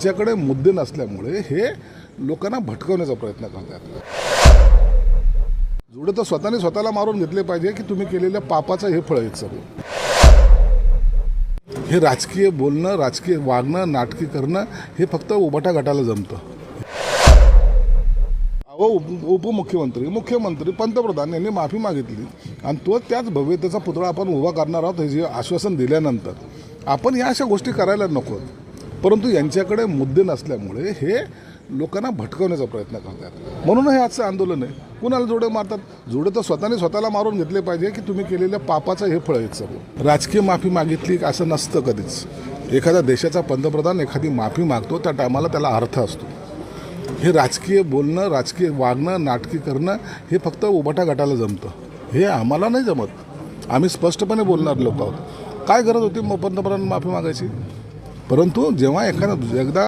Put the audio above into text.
यांच्याकडे मुद्दे नसल्यामुळे हे लोकांना भटकवण्याचा प्रयत्न करतात. जुडे तर स्वतःला मारून घेतले पाहिजे की तुम्ही केलेल्या पापाचं हे फळ आहे सगळं. हे राजकीय बोलणं, राजकीय वागणं, नाटकी करणं हे फक्त उभाटा गटाला जमतं. उपमुख्यमंत्री, मुख्यमंत्री, पंतप्रधान यांनी माफी मागितली आणि तो त्याच भव्यतेचा पुतळा आपण उभा करणार आहोत हे जे आश्वासन दिल्यानंतर आपण या अशा गोष्टी करायला नको. परंतु यांच्याकडे मुद्दे नसल्यामुळे हे लोकांना भटकवण्याचा प्रयत्न करतात. म्हणून हे आजचं आंदोलन आहे. कुणाला जोडे मारतात? जोडे तर स्वतःला मारून घेतले पाहिजे की तुम्ही केलेल्या पापाचं हे फळ आहे सगळं. राजकीय माफी मागितली असं नसतं कधीच. एखाद्या देशाचा पंतप्रधान एखादी माफी मागतो त्या टायमाला त्याला अर्थ असतो. हे राजकीय बोलणं, राजकीय वागणं, नाटकी करणं हे फक्त उभाटा गटाला जमतं. हे आम्हाला नाही जमत. आम्ही स्पष्टपणे बोलणार लोक आहोत. काय गरज होती पंतप्रधान माफी मागायची? परंतु जेव्हा एकदा